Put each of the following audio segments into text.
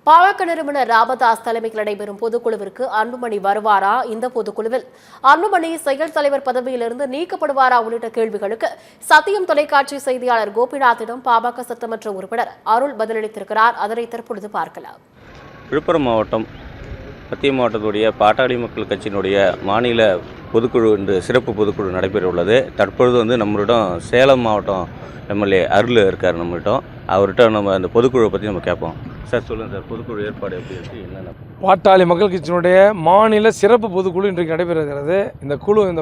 பாமக நிறுவனர் ராமதாஸ் தலைமையில் நடைபெறும் பொதுக்குழுவிற்கு அன்புமணி வருவாரா? இந்த பொதுக்குழுவில் அன்புமணி செயல் தலைவர் பதவியிலிருந்து நீக்கப்படுவாரா உள்ளிட்ட கேள்விகளுக்கு சத்தியம் தொலைக்காட்சி செய்தியாளர் கோபிநாத்திடம் பாமக சட்டமன்ற உறுப்பினர் அருள் பதிலளித்திருக்கிறார். அதனை தற்பொழுது பார்க்கலாம். விழுப்புரம் மாவட்டம் மத்திய மாவட்டத்துடைய பாட்டாளி மக்கள் கட்சியினுடைய மாநில பொதுக்குழு இன்று சிறப்பு பொதுக்குழு நடைபெற உள்ளது. தற்பொழுது நம்மளிடம் சேலம் மாவட்டம் எம்எல்ஏ அருள் இருக்கார். நம்மளிடம் அவர்கிட்ட நம்ம அந்த பொதுக்குழுவை பற்றி நம்ம கேட்போம். சார் சொல்லுங்கள் சார், பொதுக்குழு ஏற்பாடு எப்படி இருக்குது, என்னென்ன? பாட்டாளி மக்கள் கட்சியினுடைய மாநில சிறப்பு பொதுக்குழு இன்றைக்கு நடைபெறுகிறது. இந்த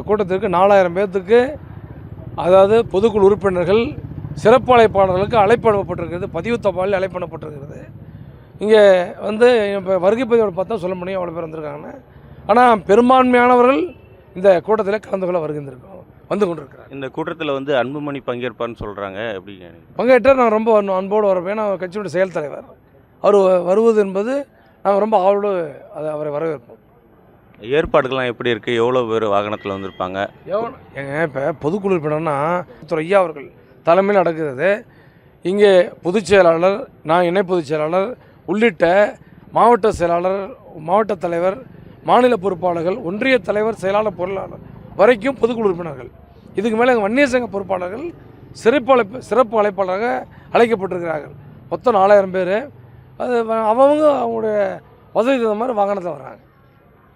கூட்டத்திற்கு 4000 பேர்த்துக்கு, அதாவது பொதுக்குழு உறுப்பினர்கள், சிறப்பு அழைப்பாளர்களுக்கு அழைப்பு அனுப்பப்பட்டிருக்கிறது. பதிவு தபாலில் அழைப்பு அனுப்பப்பட்டிருக்கிறது. இங்கே இப்போ வருகை பதிவோடு பார்த்தா சொல்ல முடியும் அவ்வளோ பேர் வந்திருக்காங்கன்னு. ஆனால் பெரும்பான்மையானவர்கள் இந்த கூட்டத்தில் கலந்து கொள்ள வந்து கொண்டிருக்கிறார். இந்த கூட்டத்தில் அன்புமணி பங்கேற்பார்னு சொல்கிறாங்க. எப்படி பங்கேற்றால் நான் ரொம்ப அன்போடு வரப்பேன். நான் கட்சியுடைய செயல் தலைவர். அவர் வருவது என்பது நாங்கள் ரொம்ப ஆவலோடு அவரை வரவேற்போம். ஏற்பாடுகள்லாம் எப்படி இருக்குது? எவ்வளோ பேர் வாகனத்தில் வந்திருப்பாங்க? இப்போ பொதுக்குழு உறுப்பினர்னா ஐயா அவர்கள் தலைமையில் நடக்கிறது. இங்கே பொதுச் செயலாளர், நான் இணை பொதுச் செயலாளர் உள்ளிட்ட மாவட்ட செயலாளர், மாவட்ட தலைவர், மாநில பொறுப்பாளர்கள், ஒன்றிய தலைவர், செயலாளர், பொருளாளர் வரைக்கும் பொதுக்குழு உறுப்பினர்கள். இதுக்கு மேலே எங்கள் வன்னியர் சங்க பொறுப்பாளர்கள் சிறப்பு அழைப்பாளராக அழைக்கப்பட்டிருக்கிறார்கள். மொத்தம் 4000 பேர். அது அவங்களுடைய வசதி தகுந்த மாதிரி வாகனத்தில் வர்றாங்க.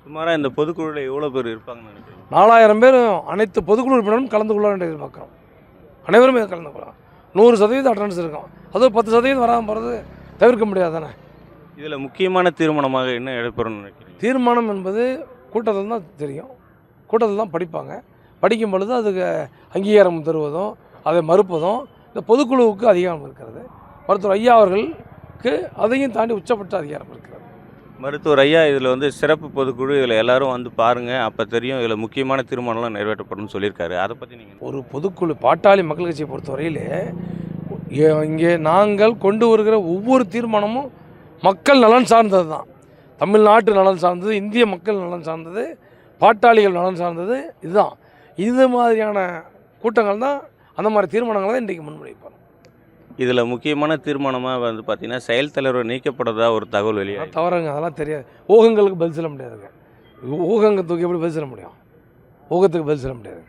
சுமாராக இந்த பொதுக்குழுவில் எவ்வளோ பேர் இருப்பாங்கன்னு நினைக்கிறேன்? 4000 பேர் அனைத்து பொதுக்குழு உறுப்பினரும் கலந்து கொள்ள வேண்டிய எதிர்பார்க்குறோம். அனைவரும் கலந்து கொள்ளலாம். 100% அட்டண்டன்ஸ் இருக்கும். அதுவும் 10% வராமல் போகிறது தவிர்க்க முடியாது தானே. இதில் முக்கியமான தீர்மானமாக என்ன எடுப்போம்னு நினைக்கிறீங்க? தீர்மானம் என்பது கூட்டத்தில் தான் தெரியும். கூட்டத்தில் தான் படிப்பாங்க. படிக்கும் பொழுது அதுக்கு அங்கீகாரம் தருவதும் அதை மறுப்பதும் இந்த பொதுக்குழுவுக்கு அதிகாரம் இருக்கிறது. மருத்துவர் ஐயா அவர்களுக்கு அதையும் தாண்டி உச்சப்பட்ட அதிகாரம் இருக்கிறது. மருத்துவர் ஐயா இதில் சிறப்பு பொதுக்குழு, இதில் எல்லோரும் பாருங்கள், அப்போ தெரியும், இதில் முக்கியமான தீர்மானம்லாம் நிறைவேற்றப்படும் சொல்லியிருக்காரு. அதை பற்றி நீங்கள்? ஒரு பொதுக்குழு பாட்டாளி மக்கள் கட்சியை பொறுத்தவரையில் இங்கே நாங்கள் கொண்டு வருகிற ஒவ்வொரு தீர்மானமும் மக்கள் நலன் சார்ந்தது தான். தமிழ்நாட்டு நலன் சார்ந்தது, இந்திய மக்கள் நலன் சார்ந்தது, பாட்டாளிகள் நலன் சார்ந்தது. இதுதான். இது மாதிரியான கூட்டங்கள் தான், அந்த மாதிரி தீர்மானங்கள் தான் இன்றைக்கு முன்வைப்போம். இதில் முக்கியமான தீர்மானமாக பார்த்தீங்கன்னா செயல் தலைவர் நீக்கப்படுறதா ஒரு தகவல் வெளியே. தவறுங்க, அதெல்லாம் தெரியாது. ஊகங்களுக்கு பதில் சொல்ல முடியாதுங்க. ஊகங்க தூக்கி எப்படி பதில் சொல்ல முடியும்? ஊகத்துக்கு பதில் சொல்ல முடியாது.